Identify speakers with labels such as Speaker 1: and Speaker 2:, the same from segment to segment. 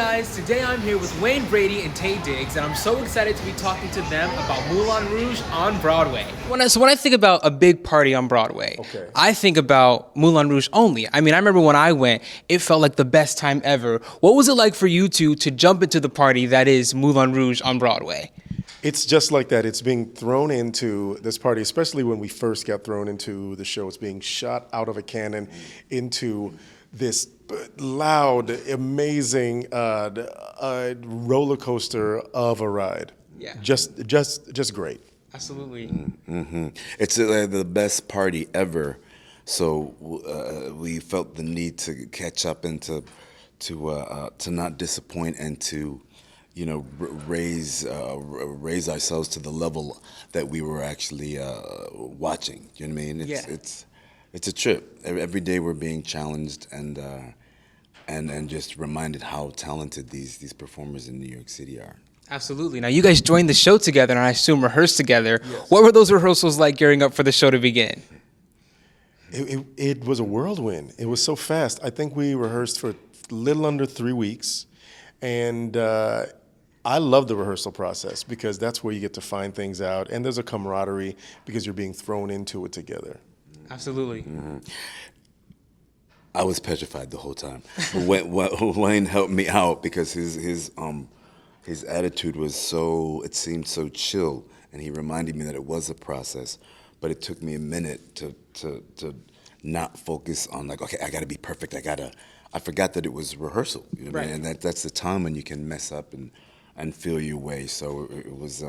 Speaker 1: guys, today I'm here with Wayne Brady and Taye Diggs, and I'm so excited to be talking to them about Moulin Rouge on Broadway. When I think about a big party on Broadway, I think about Moulin Rouge only. I mean, I remember when I went, it felt like the best time ever. What was it like for you two to jump into the party that is Moulin Rouge on Broadway?
Speaker 2: It's just like that. It's being thrown into this party, especially when we first got thrown into the show. It's being shot out of a cannon into this loud, amazing roller coaster of a ride.
Speaker 1: Yeah.
Speaker 2: Just great.
Speaker 1: Absolutely.
Speaker 3: It's the best party ever. So we felt the need to catch up and to not disappoint and to, you know, raise ourselves to the level that we were actually watching. You know what I mean? It's a trip. Every day we're being challenged and just reminded how talented these performers in New York City are.
Speaker 1: Absolutely. Now, you guys joined the show together and I assume rehearsed together. Yes. What were those rehearsals like gearing up for the show to begin?
Speaker 2: It was a whirlwind. It was so fast. I think we rehearsed for a little under 3 weeks. And I love the rehearsal process because that's where you get to find things out. And there's a camaraderie because you're being thrown into it together.
Speaker 1: Absolutely.
Speaker 3: I was petrified the whole time. Wayne helped me out because his attitude was it seemed so chill, and he reminded me that it was a process, but it took me a minute to not focus on like, okay, I got to be perfect. I forgot that it was rehearsal, you know what I mean? And that's the time when you can mess up and feel your way. So it was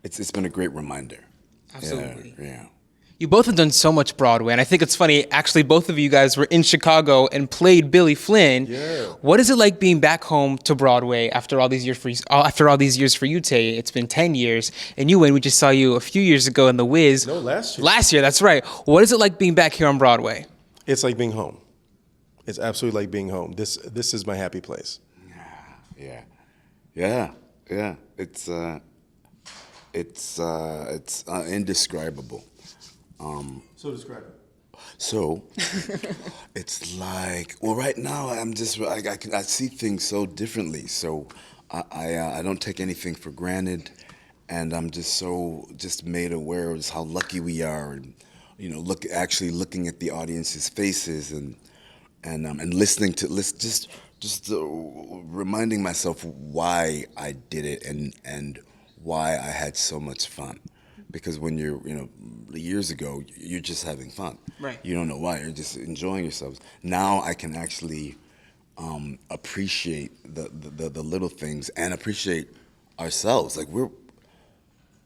Speaker 3: it's been a great reminder.
Speaker 1: Absolutely.
Speaker 3: Yeah.
Speaker 1: You both have done so much Broadway, and I think it's funny, actually, both of you guys were in Chicago and played Billy Flynn.
Speaker 2: Yeah.
Speaker 1: What is it like being back home to Broadway after all these years for you, Taye? It's been 10 years. And you, Wayne, we just saw you a few years ago in The Wiz.
Speaker 2: No, last year.
Speaker 1: Last year, that's right. What is it like being back here on Broadway?
Speaker 2: It's like being home. It's absolutely like being home. This is my happy place.
Speaker 3: Yeah. It's indescribable.
Speaker 2: So describe it.
Speaker 3: So it's like, well, right now I see things so differently. So I don't take anything for granted, and I'm just made aware of how lucky we are, and you know, looking at the audience's faces and listening to reminding myself why I did it and why I had so much fun. Because when you're, you know, years ago, you're just having fun.
Speaker 1: Right.
Speaker 3: You don't know why. You're just enjoying yourselves. Now I can actually appreciate the little things and appreciate ourselves. Like we're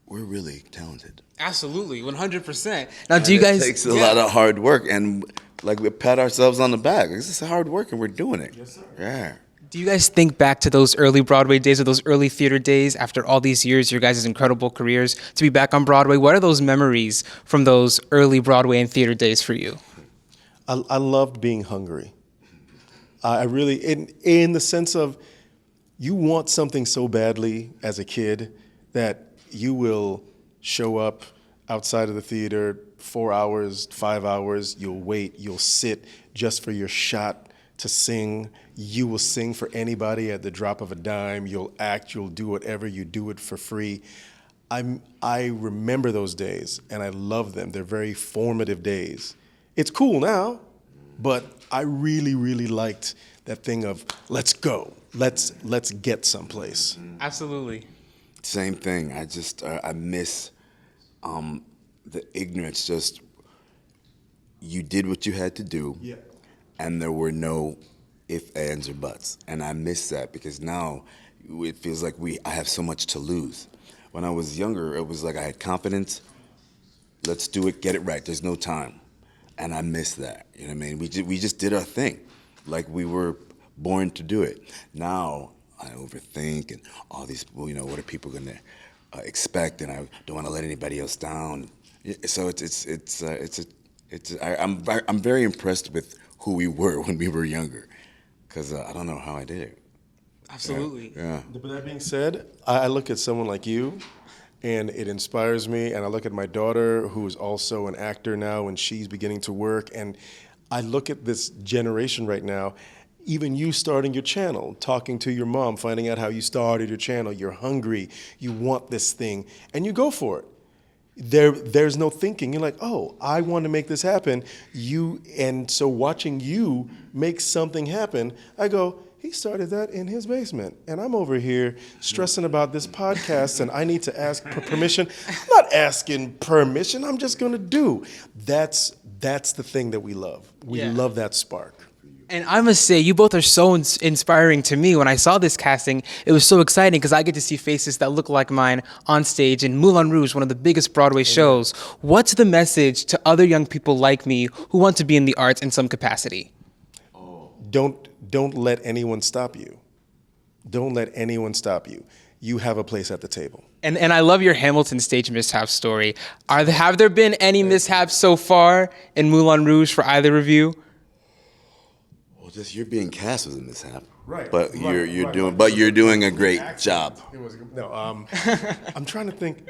Speaker 3: really talented.
Speaker 1: Absolutely, 100%. Now, do you guys?
Speaker 3: It takes a lot of hard work, and like we pat ourselves on the back. This is hard work, and we're doing it.
Speaker 2: Yes, sir.
Speaker 3: Yeah.
Speaker 1: Do you guys think back to those early Broadway days or those early theater days after all these years, your guys' incredible careers, to be back on Broadway? What are those memories from those early Broadway and theater days for you?
Speaker 2: I loved being hungry. I really, in the sense of, you want something so badly as a kid that you will show up outside of the theater 4 hours, 5 hours, you'll wait, you'll sit just for your shot to sing. You will sing for anybody at the drop of a dime. You'll act, you'll do whatever, you do it for free. I remember those days and I love them. They're very formative days. It's cool now, but I really, really liked that thing of let's go. Let's get someplace.
Speaker 1: Absolutely.
Speaker 3: Same thing. I miss the ignorance. Just you did what you had to do.
Speaker 2: Yeah.
Speaker 3: And there were no ifs, ands, or buts. And I miss that because now it feels like I have so much to lose. When I was younger, it was like I had confidence. Let's do it, get it right. There's no time. And I miss that. You know what I mean? We just did our thing like we were born to do it. Now I overthink and all these, you know, what are people going to expect? And I don't want to let anybody else down. So I'm very impressed with who we were when we were younger, because I don't know how I did it.
Speaker 1: Absolutely.
Speaker 3: Yeah.
Speaker 2: But that being said, I look at someone like you, and it inspires me, and I look at my daughter, who's also an actor now, and she's beginning to work, and I look at this generation right now. even you starting your channel, talking to your mom, finding out how you started your channel. You're hungry, you want this thing, and you go for it. There's no thinking. You're like, oh, I want to make this happen. And so watching you make something happen, I go, he started that in his basement, and I'm over here stressing about this podcast, and I need to ask permission. I'm not asking permission. I'm just gonna do. That's the thing that we love. We love that spark.
Speaker 1: And I must say, you both are so inspiring to me. When I saw this casting, it was so exciting because I get to see faces that look like mine on stage in Moulin Rouge, one of the biggest Broadway shows. What's the message to other young people like me who want to be in the arts in some capacity?
Speaker 2: Don't let anyone stop you. Don't let anyone stop you. You have a place at the table.
Speaker 1: And I love your Hamilton stage mishap story. Have there been any mishaps so far in Moulin Rouge for either of you?
Speaker 3: Well, just you're being cast was a mishap,
Speaker 2: right?
Speaker 3: But you're doing a great job.
Speaker 2: I'm trying to think.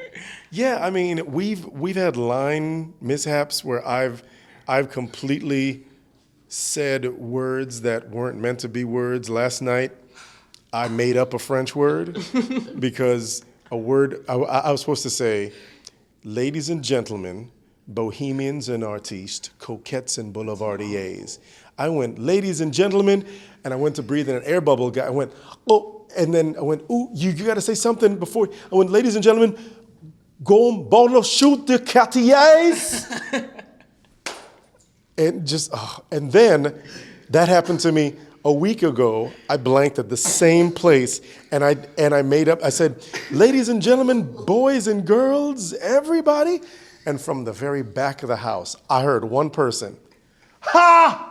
Speaker 2: Yeah, I mean, we've had line mishaps where I've completely said words that weren't meant to be words. Last night, I made up a French word because a word I was supposed to say, ladies and gentlemen, bohemians and artistes, coquettes and boulevardiers. I went, ladies and gentlemen, and I went to breathe in an air bubble. I went, oh, and then I went, ooh, you got to say something before. I went, ladies and gentlemen, gomme bon shoot de quartiers. And then that happened to me a week ago. I blanked at the same place, and I made up. I said, "Ladies and gentlemen, boys and girls, everybody," and from the very back of the house, I heard one person, "Ha!"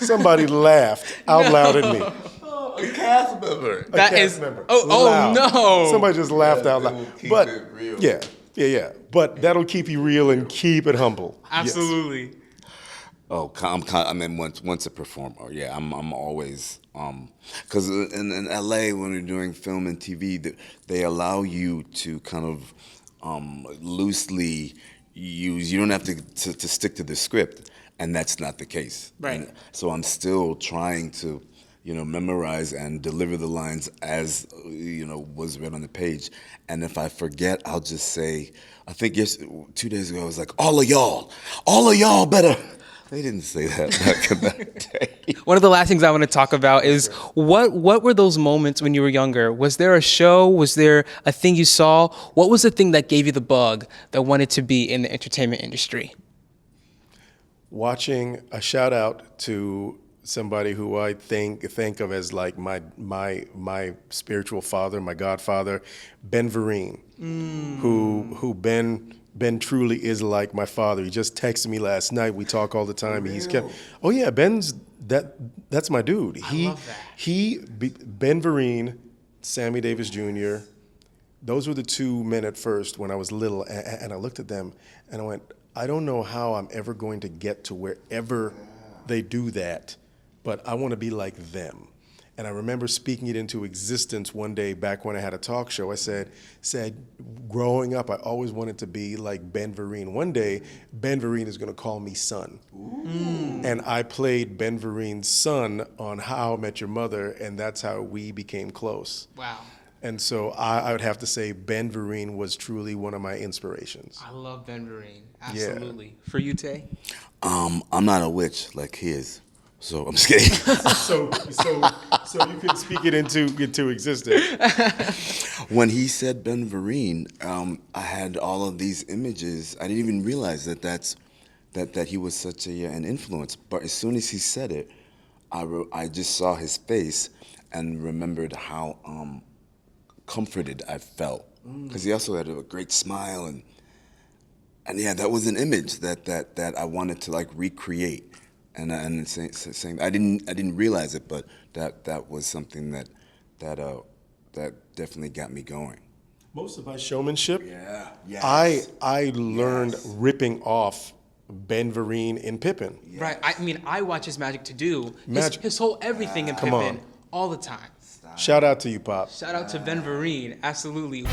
Speaker 2: Somebody laughed out loud at me.
Speaker 3: Oh, a cast member.
Speaker 2: A cast member.
Speaker 1: Oh no!
Speaker 2: Somebody just laughed out loud.
Speaker 3: But it real.
Speaker 2: Yeah. But that'll keep you real and keep it humble.
Speaker 1: Absolutely.
Speaker 2: Yes.
Speaker 3: Oh, I mean, once a performer, yeah, I'm always, because in LA when we're doing film and TV, they allow you to kind of loosely use. You don't have to stick to the script, and that's not the case.
Speaker 1: Right.
Speaker 3: And so I'm still trying to, memorize and deliver the lines as was read on the page. And if I forget, I'll just say, I think 2 days ago I was like, all of y'all better. They didn't say that back in that day.
Speaker 1: One of the last things I want to talk about is what were those moments when you were younger? Was there a show? Was there a thing you saw? What was the thing that gave you the bug that wanted to be in the entertainment industry?
Speaker 2: Watching a shout out to somebody who I think of as like my spiritual father, my godfather, Ben Vereen, who Ben truly is like my father. He just texted me last night. We talk all the time. Oh yeah, that's my dude.
Speaker 1: I love that.
Speaker 2: Ben Vereen, Sammy Davis Jr. Those were the two men at first when I was little, and I looked at them and I went, I don't know how I'm ever going to get to wherever they do that, but I want to be like them. And I remember speaking it into existence one day back when I had a talk show. I said, growing up, I always wanted to be like Ben Vereen. One day, Ben Vereen is going to call me son. And I played Ben Vereen's son on How I Met Your Mother, and that's how we became close.
Speaker 1: Wow.
Speaker 2: And so I would have to say Ben Vereen was truly one of my inspirations.
Speaker 1: I love Ben Vereen. Absolutely. Yeah. For you, Tay?
Speaker 3: I'm not a witch like he is. So I'm just kidding.
Speaker 2: so you could speak it into existence.
Speaker 3: When he said Ben Vereen, I had all of these images. I didn't even realize that he was such an influence. But as soon as he said it, I just saw his face and remembered how comforted I felt, because he also had a great smile and yeah, that was an image that I wanted to like recreate. And saying I didn't realize it, but that was something that definitely got me going.
Speaker 2: Most of my showmanship,
Speaker 3: yes.
Speaker 2: I learned ripping off Ben Vereen in Pippin.
Speaker 1: Yes. Right. I mean, I watch his Magic to Do. His whole everything in
Speaker 2: Come
Speaker 1: Pippin
Speaker 2: on.
Speaker 1: all the time.
Speaker 2: Shout out to you, Pop.
Speaker 1: Shout out to Ben Vereen. Absolutely.